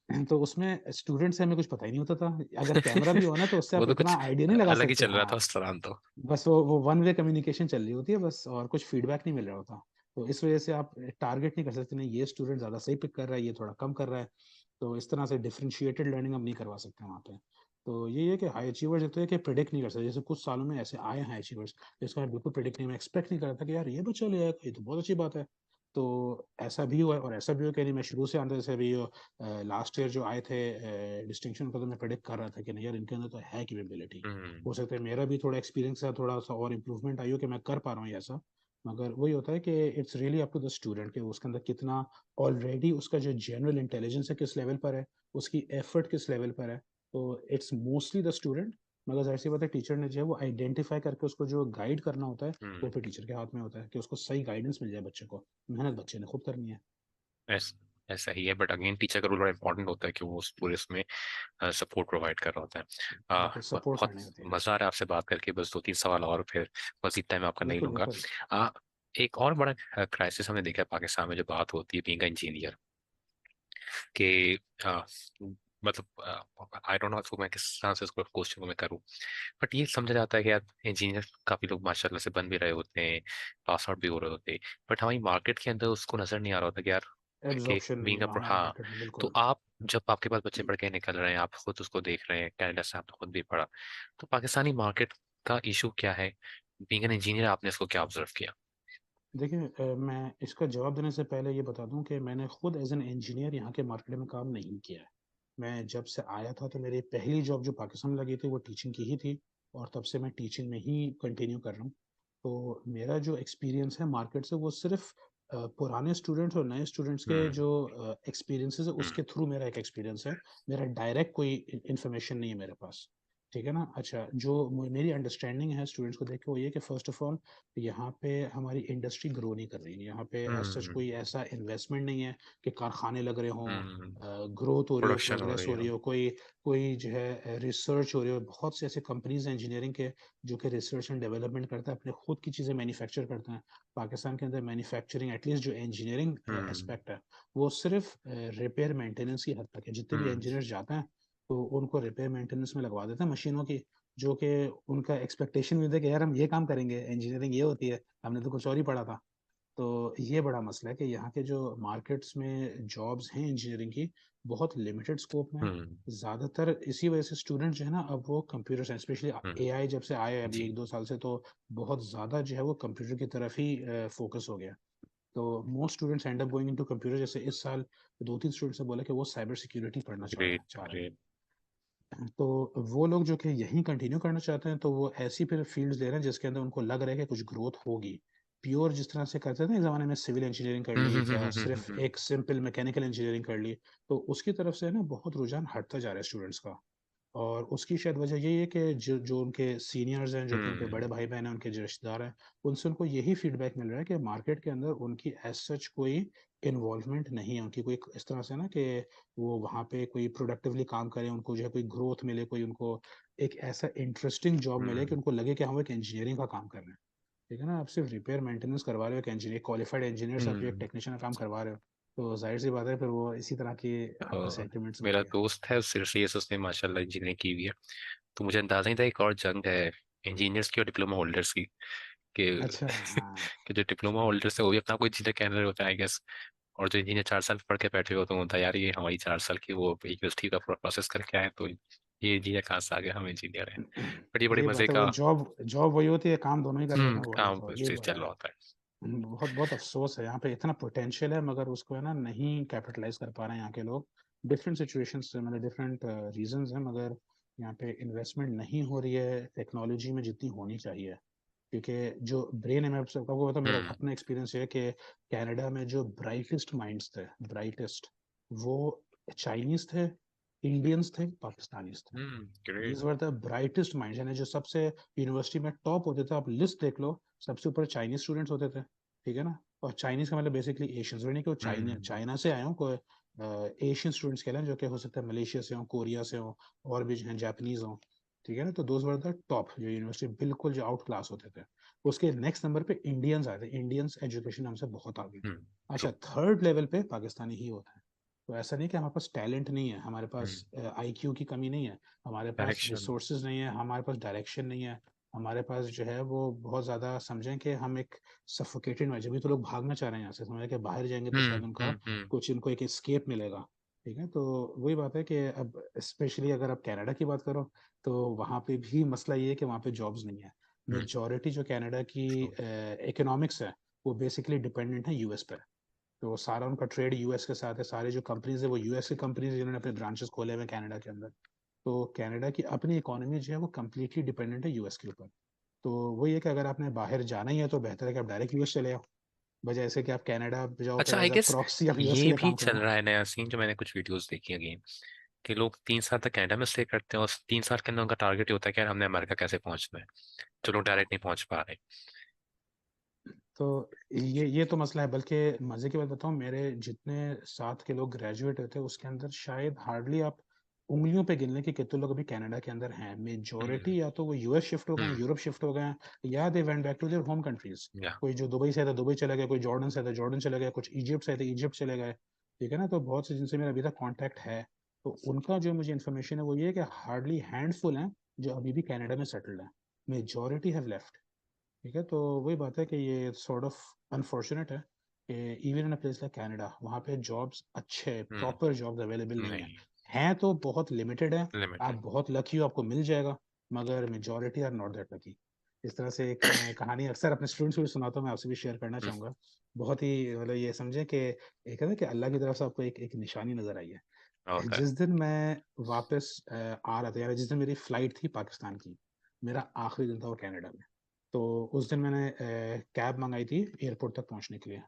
हाँ। तो उसमें स्टूडेंट से हमें कुछ पता ही नहीं होता था। अगर कैमरा भी हो ना, तो उससे वो आप तो इतना कुछ आइडिया नहीं लगा अलग ही सकते। चल रहा था हाँ, उस दौरान तो। बस वो वन वे कम्युनिकेशन चल रही होती है बस, और कुछ फीडबैक नहीं मिल रहा होता। तो इस वजह से आप टारगेट नहीं कर सकते, नहीं ये स्टूडेंट ज़्यादा सही पिक कर रहा है, ये थोड़ा कम कर रहा है। तो इस तरह से डिफरेंशिएटेड लर्निंग हम नहीं करवा सकते वहाँ पे। तो ये है कि हाई अचीवर्स जो है कि प्रिडिक्ट नहीं कर सकते। जैसे कुछ सालों में ऐसे आए हैं हाई अचीवर्स जिसको मैं बिल्कुल प्रिडिक्ट नहीं, मैं एक्सपेक्ट नहीं कर रहा था कि यार ये बच्चा ले आएगा, ये तो बहुत अच्छी बात है। तो ऐसा भी हुआ है, और ऐसा भी हुआ कि नहीं, मैं शुरू से आंदा, जैसे अभी लास्ट ईयर जो आए थे डिस्टिंक्शन का, तो मैं प्रिडिक्ट कर रहा था कि नहीं यार इनके अंदर तो है कैपेबिलिटी। हम्म। हो सकता है मेरा भी थोड़ा एक्सपीरियंस है, थोड़ा सा और इम्प्रूवमेंट आई हो कि मैं कर पा रहा हूँ ये ऐसा। मगर वही होता है कि it's really up to the student कि उसके अंदर कितना ऑलरेडी उसका जो जनरल इंटेलिजेंस है किस लेवल पर है, उसकी एफर्ट किस लेवल पर है। तो इट्स मोस्टली द स्टूडेंट। मगर जाहिर सी बात है, टीचर ने जो है वो आइडेंटिफाई करके उसको जो गाइड करना होता है, वो हम्म। फिर टीचर के हाथ में होता है कि उसको सही गाइडेंस मिल जाए बच्चे को। मेहनत बच्चे ने खुद करनी है। ऐस, ऐसा ही है, बट अगेन टीचर का रोल बड़ा इंपॉर्टेंट होता है कि वो उस पूरे उसमें सपोर्ट प्रोवाइड कर रहा होता है। बिल्कुल सपोर्ट बहुत करनी होती है। मजा आ रहा है आपसे बात करके, बस दो तीन सवाल और फिर मजीद टाइम आपका नहीं बिल्कुल लूंगा। बिल्कुल। आ, एक और बड़ा क्राइसिस हमने देखा है पाकिस्तान में, जो बात होती है बीइंग इंजीनियर कि मतलब आई डोंट नो तो मैं किस तरह से उसको क्वेश्चन को मैं करूँ। बट ये समझा जाता है कि यार इंजीनियर काफी लोग माशाल्लाह से बन भी रहे होते हैं, पास आउट भी हो रहे होते हैं, बट हमारी मार्केट के अंदर उसको नजर नहीं आ रहा होता कि यार कि एब्जॉर्प्शन नहीं बीइंग हुआ हमारे हाँ। मार्केट में, तो बिल्कुल। आप जब आपके पास बच्चे पढ़ के निकल रहे हैं, आप खुद उसको देख रहे हैं, कनाडा से आपने खुद भी पढ़ा, तो पाकिस्तानी मार्केट का इशू क्या है? बीइंग एन इंजीनियर आपने इसको क्या ऑब्जर्व किया? देखिए, मैं इसका जवाब देने से पहले ये बता दूं कि मैंने खुद एज एन इंजीनियर यहाँ के मार्केट में काम नहीं किया है। मैं जब से आया था तो मेरी पहली जॉब जो पाकिस्तान में लगी थी वो टीचिंग की ही थी, और तब से मैं टीचिंग में ही कंटिन्यू कर रहा हूँ। तो मेरा जो एक्सपीरियंस है मार्केट से, वो सिर्फ पुराने स्टूडेंट्स और नए स्टूडेंट्स के हम्म। जो एक्सपीरियंसेस है हम्म। उसके थ्रू मेरा एक एक्सपीरियंस है। मेरा डायरेक्ट कोई इन्फॉर्मेशन नहीं है मेरे पास, ठीक है ना। अच्छा, जो मेरी अंडरस्टैंडिंग है स्टूडेंट्स को देख के, वो ये कि फर्स्ट ऑफ ऑल यहाँ पे हमारी इंडस्ट्री ग्रो नहीं कर रही है। यहाँ पे एज सच हम्म। कोई ऐसा इन्वेस्टमेंट नहीं है कि कारखाने लग रहे हों, हम्म। ग्रोथ हो रही हो, प्रोडक्शन हो प्रोग्रेस रही हो है। रही हो, कोई कोई जो है रिसर्च हो रही हो। बहुत से ऐसे कंपनीज हैं इंजीनियरिंग के जो कि रिसर्च एंड डेवलपमेंट करते हैं, अपने खुद की चीज़ें मैन्युफैक्चर करते हैं। पाकिस्तान के अंदर मैन्युफैक्चरिंग, एटलीस्ट जो इंजीनियरिंग हम्म। एस्पेक्ट है, वो सिर्फ रिपेयर मेंटेनेंस की हद तक है। जितने भी हम्म। इंजीनियर्स जाते हैं तो उनको रिपेयर मेंटेनेंस में लगवा देते हैं मशीनों की, जो कि उनका एक्सपेक्टेशन भी होता है कि यार हम ये काम करेंगे, इंजीनियरिंग ये होती है, हमने तो कुछ और ही पढ़ा था। तो ये बड़ा मसला है कि यहाँ के जो मार्केट्स में जॉब्स हैं इंजीनियरिंग की, बहुत लिमिटेड स्कोप में है। हम्म। ज़्यादातर इसी वजह से स्टूडेंट जो है ना, अब वो कंप्यूटर साइंस, स्पेशली एआई जब से आया है अभी जी। 1-2 साल से, तो बहुत ज़्यादा जो है वो कंप्यूटर की तरफ ही फोकस हो गया। तो most students and up going into computer. जैसे इस साल 2-3 स्टूडेंट्स ने बोला कि वो साइबर सिक्योरिटी पढ़ना ग्रेट चाह रहे हैं। ग्रेट। तो वो लोग जो कि यहीं कंटिन्यू करना चाहते हैं, तो वो ऐसी फिर फील्ड्स ले रहे हैं जिसके अंदर उनको लग रहा है कि कुछ ग्रोथ होगी। प्योर जिस तरह से करते थे ना एक ज़माने में, सिविल इंजीनियरिंग कर ली या सिर्फ हम्म। एक सिंपल मैकेनिकल इंजीनियरिंग कर ली, तो उसकी तरफ से ना बहुत रुझान हटता जा रहा है स्टूडेंट्स का। और उसकी शायद वजह यही है कि जो जो उनके सीनियर्स हैं, जो कि उनके बड़े हम्म। भाई-बहन हैं, उनके जो रिश्तेदार हैं, उनसे उनको यही फीडबैक मिल रहा है कि मार्केट के अंदर उनकी एज़ सच कोई इन्वॉल्वमेंट नहीं है। उनकी कोई इस तरह से ना कि वो वहाँ पे कोई प्रोडक्टिवली काम करें, उनको जो है कोई ग्रोथ मिले, कोई उनको एक ऐसा इंटरेस्टिंग जॉब मिले कि हम्म। उनको लगे कि हम एक इंजीनियरिंग का काम कर रहे हैं। ठीक है ना? आप सिर्फ रिपेयर मेंटेनेंस करवा रहे हो, एक इंजीनियर क्वालिफाइड इंजीनियर से आप जो एक हम्म। टेक्नीशियन का काम करवा रहे हो, तो ज़ाहिर-सी बात है फिर वो इसी तरह की सेंटिमेंट्स मेरा होंगे। दोस्त है उससे सीरियस, उसने माशाल्लाह इंजीनियरिंग की हुई है। तो मुझे अंदाजा नहीं था एक और जंग है इंजीनियर्स की और डिप्लोमा होल्डर्स की, कि अच्छा, हाँ। कि जो डिप्लोमा होल्डर्स है वो भी अपना कोई इंजीनियर कहने रहे होते हैं आई गेस। और जो इंजीनियर 4 साल पढ़ के बैठे होते हैं होता है यार ये हमारी 4 साल की वो यूनिवर्सिटी का पूरा प्रोसेस करके आए, तो ये इंजीनियर कहाँ से आ गए, हम इंजीनियर हैं। बट ये बड़ी यही मजे बात है, वो का। जॉब जॉब वही होती है, काम दोनों ही कर रहे हैं ना वो लोग, काम तो कुछ ये चीज चल रहा होता है। बहुत बहुत अफ़सोस है। यहाँ पे इतना पोटेंशियल है मगर उसको है ना नहीं कैपिटलाइज़ कर पा रहे हैं यहाँ के लोग। डिफरेंट सिचुएशंस से, मतलब डिफरेंट रीज़न्स हैं, मगर यहाँ पे इन्वेस्टमेंट नहीं हो रही है टेक्नोलॉजी में जितनी होनी चाहिए। क्योंकि जो ब्रेन है, मैं आपको बताऊँ, मेरा हम्म। अपना एक्सपीरियंस ये है कि कनाडा में जो ब्राइटेस्ट माइंड्स थे, ब्राइटेस्ट, वो चाइनीज़ थे, इंडियंस थे, पाकिस्तानीज़ थे। Great. These were the brightest minds, यानी जो सबसे यूनिवर्सिटी में टॉप होते थे, आप लिस्ट देख लो, सबसे ऊपर चाइनीज़ स्टूडेंट्स होते थे, ठीक है ना? और चाइनीज़ का मतलब बेसिकली एशियंस, वो नहीं कि वो चाइना हम्म। चाइना से आए हों, कोई एशियन स्टूडेंट्स कहलाएँ, जो कि हो सकता है मलेशिया से हों, कोरिया से हों, और भी जो हैं जापानीज़ हों, ठीक है ना? तो दोज़ वर द टॉप, जो यूनिवर्सिटी बिल्कुल जो आउट क्लास होते थे। उसके नेक्स्ट नंबर पे इंडियंस आए थे, इंडियंस एजुकेशन हमसे बहुत आगे। ट्रू। अच्छा, थर्ड लेवल पे पाकिस्तानी ही होते हैं। तो ऐसा नहीं कि हमारे पास टैलेंट नहीं है, हमारे पास आईक्यू की कमी नहीं है, हमारे पास डायरेक्शन। रिसोर्सेज नहीं है, हमारे पास डायरेक्शन नहीं है, हमारे पास जो है वो बहुत ज़्यादा समझें कि हम एक सफोकेटेड में, जब भी तो लोग भागना चाह रहे हैं यहाँ से, समझ कि बाहर जाएँगे तो शायद उनका हम्म। कुछ, इनको एक एस्केप मिलेगा, ठीक है? तो वही बात है कि अब स्पेशली अगर आप कनाडा की बात करो, तो वहाँ पे भी मसला ये है कि वहाँ पे जॉब्स नहीं है। मेजॉरिटी जो कनाडा की ट्रू। इकोनॉमिक्स है, वो बेसिकली डिपेंडेंट है यूएस पे। तो सारा उनका ट्रेड यूएस के साथ है, सारे जो कंपनीज़ है वो यूएस की कंपनीज़ हैं जिन्होंने अपने ब्रांचेस खोले हुए हैं कनाडा के अंदर। तो कनाडा की अपनी इकोनॉमी जो है वो कंप्लीटली डिपेंडेंट है यूएस के ऊपर। तो वही है कि अगर आपने बाहर जाना ही है तो बेहतर है कि आप डायरेक्ट यूएस चले जाओ, बजाय ऐसे कि आप कनाडा जाओ अच्छा फिर आई एज़ अ गेस प्रॉक्सी आप यूएस के ये लिए भी काम चल करो। रहा है नया सीन, जो मैंने कुछ वीडियोस देखी है अगेन, कि लोग 3 साल तक कनाडा में स्टे करते हैं और 3 साल के अंदर उनका टारगेट ये होता है कि यार हमने अमेरिका कैसे पहुंचना है, जो लोग डायरेक्ट नहीं पहुंच पा रहे। तो ये तो मसला है, बल्कि मज़े की बात बताऊँ, मेरे जितने साथ के लोग ग्रेजुएट हुए थे उसके अंदर शायद हार्डली आप उँगलियों पे गिन लें कि कितने लोग अभी कनाडा के अंदर हैं। हम्म। मेजॉरिटी या तो वो यूएस शिफ्ट हो गए हैं, हम्म। यूरोप शिफ्ट हो गए हैं, या they went back to their home countries. या। कोई जो दुबई से आया था दुबई चला गया, कोई जॉर्डन से आया था जॉर्डन चला गया, कुछ इजिप्ट से आए थे इजिप्ट चले गए, ठीक है ना? तो बहुत से जिनसे मेरा अभी तक कॉन्टैक्ट है, तो उनका जो मुझे इन्फॉर्मेशन है वो ये है कि हार्डली हैंडफुल हैं जो अभी भी कनाडा में सेटल्ड हैं। Majority have left. ठीक है, तो वही बात है कि ये सॉर्ट ऑफ अनफॉर्चुनेट है कि even in a place like Canada, वहाँ पे जॉब्स, अच्छे हम्म। प्रॉपर जॉब्स अवेलेबल नहीं है। नहीं। हैं तो बहुत लिमिटेड है। आप लिमिटेड। बहुत लकी हो, आपको मिल जाएगा, मगर majority are not that lucky. इस तरह से एक मैं कहानी अक्सर अपने स्टूडेंट्स को भी सुनाता हूँ, मैं आपसे भी शेयर करना चाहूँगा। बहुत ही मतलब ये समझे कि एक है ना कि अल्लाह की तरफ से आपको एक एक निशानी नज़र आई है। होता है। जिस दिन मैं वापस आ रहा था, यानी जिस दिन मेरी फ्लाइट थी पाकिस्तान की, मेरा आखिरी दिन था वो कनाडा में। तो उस दिन मैंने कैब मंगाई थी एयरपोर्ट तक पहुंचने के लिए।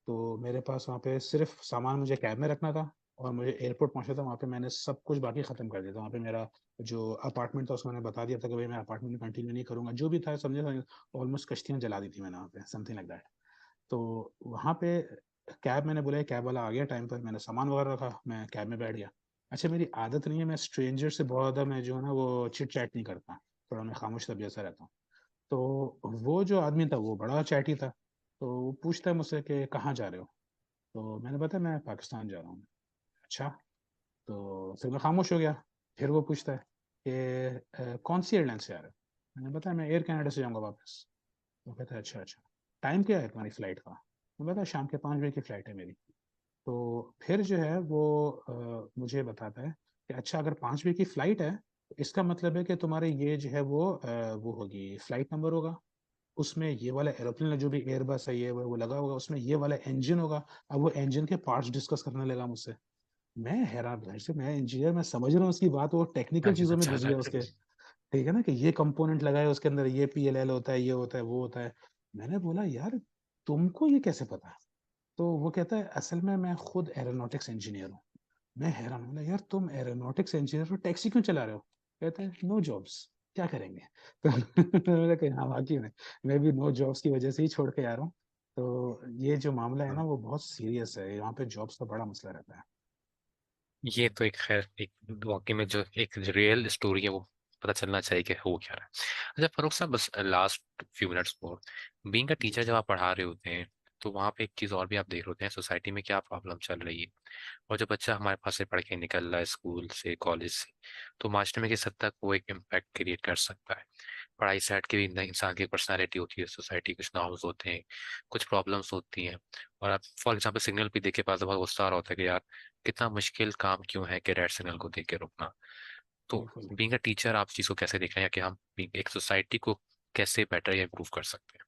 तो मेरे पास वहाँ पे सिर्फ सामान मुझे कैब में रखना था और मुझे एयरपोर्ट पहुंचना था। वहाँ पे मैंने सब कुछ बाकी ख़त्म कर दिया था। वहाँ पे मेरा जो अपार्टमेंट था उसको मैंने बता दिया था कि भाई मैं अपार्टमेंट में कंटिन्यू नहीं करूँगा, जो भी था समझे। ऑलमोस्ट कश्तियाँ जला दी थी मैंने वहाँ पे, समथिंग लाइक दैट। तो वहाँ पे कैब मैंने बुलाई, कैब वाला आ गया टाइम पर, मैंने सामान वगैरह रखा, मैं कैब में बैठ गया। अच्छा, मेरी आदत नहीं है, मैं स्ट्रेंजर से बहुत ज़्यादा मैं जो है ना वो चिट चैट नहीं करता, थोड़ा मैं खामोश तबीयत से रहता हूँ। तो वो जो आदमी था वो बड़ा चैटी था, तो वो पूछता है मुझसे कि कहाँ जा रहे हो? तो मैंने बताया मैं पाकिस्तान जा रहा हूँ। अच्छा, तो फिर मैं खामोश हो गया। फिर वो पूछता है कि कौन सी एयरलाइन से आ रहे हो? मैंने बताया मैं एयर कनाडा से जाऊँगा वापस। वो कहता है अच्छा अच्छा, टाइम क्या है तुम्हारी फ्लाइट का? मैं बोला शाम के 5 बजे की फ़्लाइट है मेरी। तो फिर जो है वो मुझे बताता है कि अच्छा अगर 5 बजे की फ़्लाइट है, तो इसका मतलब है कि तुम्हारे ये जो है वो होगी फ़्लाइट नंबर होगा, उसमें ये वाला एरोप्लेन है जो भी एयरबस है ये वो लगा होगा, उसमें ये वाला इंजन होगा। अब वो इंजन के पार्ट्स डिस्कस करने लगा मुझसे। मैं हैरान, भाई साहब मैं इंजीनियर, मैं समझ रहा हूँ उसकी बात, वो टेक्निकल चीज़ों में घुस ज़्यादा गया उसके। ठीक है ना कि ये कंपोनेंट लगा है उसके अंदर, ये पीएलएल होता है, ये होता है, वो होता है। मैंने बोला यार तुमको ये कैसे पता है? तो वो कहता है असल में मैं खुद एरोनॉटिक्स इंजीनियर हूँ। मैं हैरान हूँ, बोला यार तुम एरोनॉटिक्स इंजीनियर हो, टैक्सी क्यों चला रहे हो? कहता है नो जॉब्स, क्या करेंगे? तो मैंने कहा हाँ वाकई में मैं भी नो जॉब्स की वजह से ही छोड़ के आ रहा हूँ। तो ये जो मामला है ना वो बहुत सीरियस है, यहाँ पे जॉब्स का बड़ा मसला रहता है। ये तो एक खैर एक वाकई में जो एक रियल स्टोरी है वो पता चलना चाहिए कि हो क्या रहा है। अच्छा फरूख साहब, बस last few minutes more, being a G teacher जब आप पढ़ा रहे होते हैं तो वहाँ पे एक चीज़ और भी आप देख रहे होते हैं, सोसाइटी में क्या प्रॉब्लम चल रही है। और जब बच्चा हमारे पास से पढ़ के निकल रहा है स्कूल से कॉलेज से, तो मास्टर में किस हद तक वो एक इम्पैक्ट क्रिएट कर सकता है। पढ़ाई से हट के भी इंसान की पर्सनालिटी होती है, सोसाइटी कुछ नॉर्म्स होते हैं, कुछ प्रॉब्लम्स होती हैं। और आप फॉर एग्जाम्पल सिग्नल भी देख के पास बहुत गुस्सा आ रहा होता है कि यार कितना मुश्किल काम क्यों है कि रेड सिग्नल को देख के रुकना। तो बिल्कुल। बीइंग अ टीचर आप चीज़ को कैसे देख रहे हैं कि हम एक सोसाइटी को कैसे बेटर या इम्प्रूव कर सकते हैं।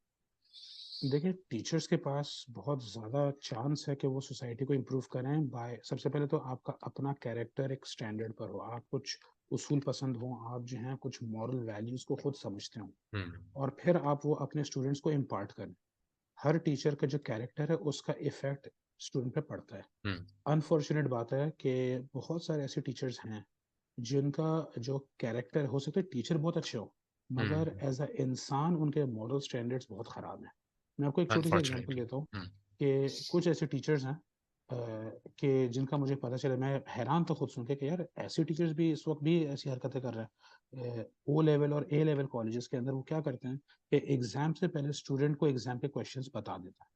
देखिए टीचर्स के पास बहुत ज़्यादा चांस है कि वो सोसाइटी को इम्प्रूव करें बाय सबसे पहले तो आपका अपना कैरेक्टर एक स्टैंडर्ड पर हो, आप कुछ उसूल पसंद हो, आप जो हैं कुछ मॉरल वैल्यूज़ को खुद समझते हो, हम्म। और फिर आप वो अपने स्टूडेंट्स को इम्पार्ट करें। हर टीचर का जो कैरेक्टर है उसका इफेक्ट स्टूडेंट पे पड़ता है। हम्म। अनफॉर्चुनेट बात है कि बहुत सारे ऐसे टीचर्स हैं जिनका जो कैरेक्टर हो सकता है टीचर बहुत अच्छे हो, मगर हम्म। एज अ इंसान उनके मॉरल स्टैंडर्ड्स बहुत ख़राब हैं। मैं आपको एक छोटी सी एग्जांपल अनफॉर्चुनेटली। देता हूँ हम्म। कि कुछ ऐसे टीचर्स हैं कि जिनका मुझे पता चला, मैं हैरान तो खुद सुन के कि यार ऐसे टीचर्स भी इस वक्त भी ऐसी हरकतें कर रहे हैं। ओ लेवल और ए लेवल कॉलेजेस के अंदर वो क्या करते हैं कि एग्जाम से पहले स्टूडेंट को एग्जाम के क्वेश्चंस बता देता है।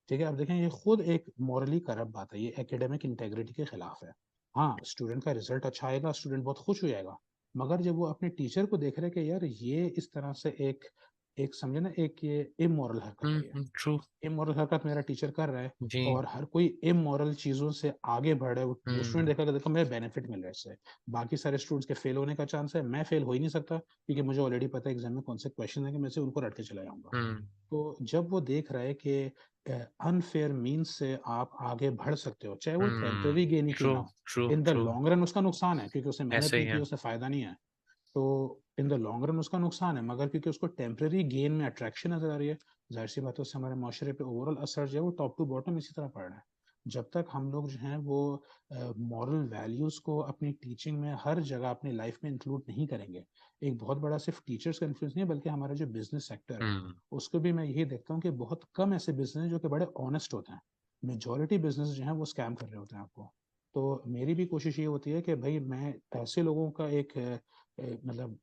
ठीक है, अब देखें ये खुद एक मॉरली करप्ट बात है, ये एकेडमिक इंटेग्रिटी के खिलाफ है। हाँ, स्टूडेंट का रिजल्ट अच्छा आएगा, स्टूडेंट बहुत खुश हो जाएगा, मगर जब वो अपने टीचर को देख रहे हैं कि यार ये इस तरह से एक एक समझे ना, एक ये इमोरल हरकत है, ये ट्रू। इमोरल हरकत मेरा टीचर कर रहा है, जी। और हर कोई इमोरल चीज़ों से आगे बढ़ रहा है। वो स्टूडेंट हम्म। देखा कि देखो मेरा बेनिफिट मिल रहा है इससे, बाकी सारे स्टूडेंट्स के फेल होने का चांस है, मैं फेल हो ही नहीं सकता क्योंकि मुझे ऑलरेडी पता है एग्जाम में कौन से क्वेश्चन है कि मैं से उनको रट के चला जाऊंगा। हम्म। तो जब वो देख रहा है कि अनफेयर मीन्स से आप आगे बढ़ सकते हो, चाहे वो टेम्परेरी गेन ही क्यों ट्रू। ना हो, true. In the true. Long run उसका नुकसान है क्योंकि उसने मेहनत ऐसे ही नहीं की, है। उससे फायदा नहीं है। तो इन द लॉन्ग रन उसका नुकसान है, मगर क्योंकि उसको टेम्परेरी गेन में अट्रैक्शन नजर आ रही है, जाहिर सी बात है उससे हमारे माशरे पे ओवरऑल असर जो है वो टॉप टू बॉटम इसी तरह पड़ रहा है। जब तक हम लोग जो हैं वो मॉरल वैल्यूज को अपनी टीचिंग में हर जगह अपनी लाइफ में इंक्लूड नहीं करेंगे, एक बहुत बड़ा सिर्फ टीचर्स का इन्फ्लुएंस नहीं है बल्कि हमारा जो बिजनेस सेक्टर है हम्म। उसको भी मैं यही देखता हूँ कि बहुत कम ऐसे बिजनेस हैं जो कि बड़े ऑनेस्ट होते हैं। मेजोरिटी बिजनेस जो हैं वो स्कैम कर रहे होते हैं आपको। तो मेरी भी कोशिश ये होती है कि भाई मैं ऐसे लोगों का एक मतलब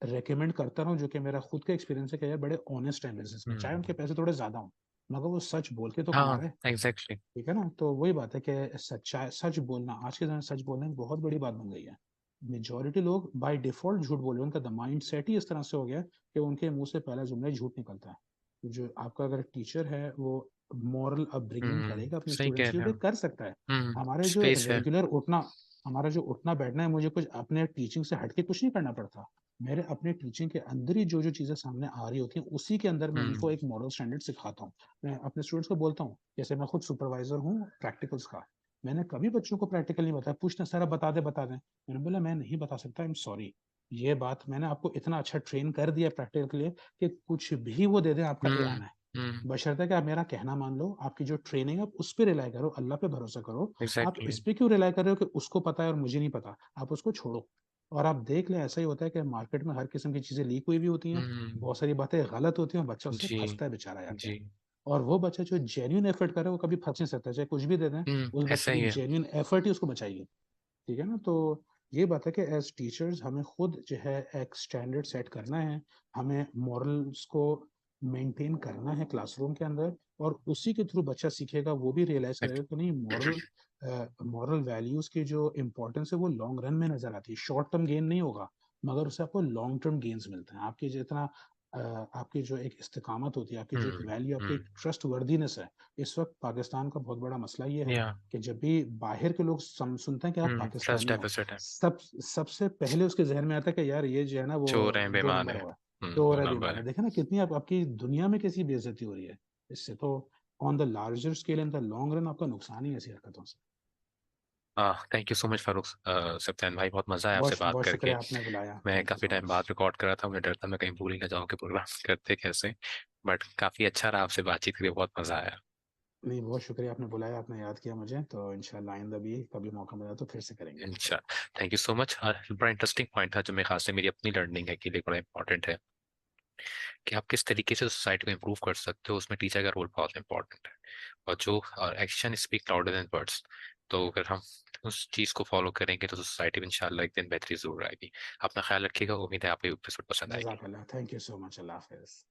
रेकमेंड करता रहूँ जो कि मेरा खुद का एक्सपीरियंस है कि यार बड़े ऑनेस्ट हैं बिजनेस में, चाहे उनके हम्म। पैसे थोड़े ज्यादा हों, मगर वो सच बोल के तो कमा हाँ रहे हैं। एग्जैक्टली। ठीक है ना, तो वही बात है कि सच्चाई, सच बोलना आज के समय में सच बोलना एक बहुत बड़ी बात बन गई है। मेजोरिटी लोग बाय डिफॉल्ट झूठ बोल रहे हैं, उनका माइंड सेट ही इस तरह से हो गया है कि उनके मुंह से पहला जुमला ही झूठ निकलता है। तो जो आपका अगर टीचर है वो मॉरल अपब्रिंगिंग करेगा अपने सही कह स्टूडेंट्स की, रहे वो हैं। कर सकता है। हमारे जो स्पेस है। रेगुलर उठना, हमारा जो उठना बैठना है, मुझे कुछ अपने टीचिंग से हटके कुछ नहीं करना पड़ता। मेरे अपने टीचिंग के अंदर ही जो जो चीजें सामने आ रही होती हैं उसी के अंदर मैं उनको हम्म। एक मॉरल स्टैंडर्ड सिखाता हूँ। मैं अपने स्टूडेंट्स को बोलता हूँ, जैसे मैं खुद सुपरवाइजर हूँ प्रैक्टिकल्स का, मैंने कभी बच्चों को प्रैक्टिकल नहीं बताया, पूछना सर आप बता दे बता दें, मैंने बोला मैं नहीं बता सकता, आई एम सॉरी। ये बात मैंने आपको इतना अच्छा ट्रेन कर दिया प्रैक्टिकल के लिए कि कुछ भी वो दे दें आपका ए हम्म। आना है, बशर्ते कि आप मेरा कहना मान लो, आपकी जो ट्रेनिंग है आप उस पर रिलाई करो, अल्लाह पे भरोसा करो। आप एग्जैक्टली। इस पे क्यों रिलाई कर रहे हो कि उसको पता है और मुझे नहीं पता, आप उसको छोड़ो। और आप देख ले ऐसा ही होता है कि मार्केट में हर किस्म की चीजें लीक हुई भी होती हैं, हम्म। बहुत सारी बातें गलत होती हैं, बच्चा उससे जी। फंसता है बेचारा जाके। जी। और वो बच्चा जो जेन्यून एफर्ट करे वो कभी फंस नहीं सकता, चाहे कुछ भी दे दें, उस ऐसा बच्चे की ही है। जेन्यून एफर्ट ही उसको बचाएगी। ठीक है ना, तो ये बात है कि एज टीचर्स हमें खुद जो है एक स्टैंडर्ड सेट करना है, हमें मॉरल्स को मेंटेन करना है क्लासरूम के अंदर, और उसी के थ्रू बच्चा सीखेगा, वो भी रियलाइज करेगा कि नहीं मॉरल वैल्यूज की जो इम्पोर्टेंस है वो लॉन्ग रन में नजर आती है, शॉर्ट टर्म गेन नहीं होगा, मगर उससे आपको लॉन्ग टर्म गेन्स मिलते हैं। आपके जितना आपकी जो एक इस्तिकामत होती है, आपकी जो एक वैल्यू, आपकी एक हम्म ट्रस्टवर्दीनेस है, इस वक़्त पाकिस्तान का बहुत बड़ा मसला ये है या कि जब भी बाहर के लोग सुनते हैं कि आप ट्रस्ट पाकिस्तानी हो, डेफिसिट है। सबसे पहले उसके ज़हन में आता है कि यार ये जो है ना वो चोर हैं, 2 बेईमान नंबर है। हुआ है, चोर 2 है, नंबर बेईमान है। है। देखें ना कितनी आप आपकी दुनिया में कैसी बेइज़्ज़ती हो रही है इससे। तो on the larger scale in the long run आपका नुकसान ही है ऐसी हरकतों से। Thank you so much Farooq, सत्यान भाई, बहुत मजा आया आपसे बात बहुत करके। शुक्रिया आपने बुलाया। मैं थैंक यू काफी सो टाइम मच। बाद रिकॉर्ड कर रहा था, मुझे डर था मैं कहीं भूल ही ना जाऊँ कि प्रोग्राम करते कैसे। बट काफी अच्छा रहा आपसे बातचीत करके, बहुत मजा आया। नहीं, बहुत शुक्रिया आपने बुलाया, आपने याद किया मुझे, तो इंशाल्लाह आइंदा भी कभी मौका मिला तो फिर से करेंगे। अच्छा, थैंक यू सो मच। बड़ा इंटरेस्टिंग पॉइंट था जो मेरे खास से मेरी अपनी लर्निंग है के लिए बड़ा इंपॉर्टेंट है, कि आप किस तरीके से सोसाइटी को इम्प्रूव कर सकते हो, उसमें टीचर का रोल बहुत इंपॉर्टेंट है। और जो action speak louder than words, तो अगर हम उस चीज को फॉलो करेंगे तो सोसाइटी में इंशाल्लाह एक दिन बेहतरी जरूर आएगी। अपना ख्याल रखिएगा, उम्मीद है आपको एपिसोड पसंद आएगी। जज़ाकल्लाह, थैंक यू सो मच, अल्लाह हाफ़िज़।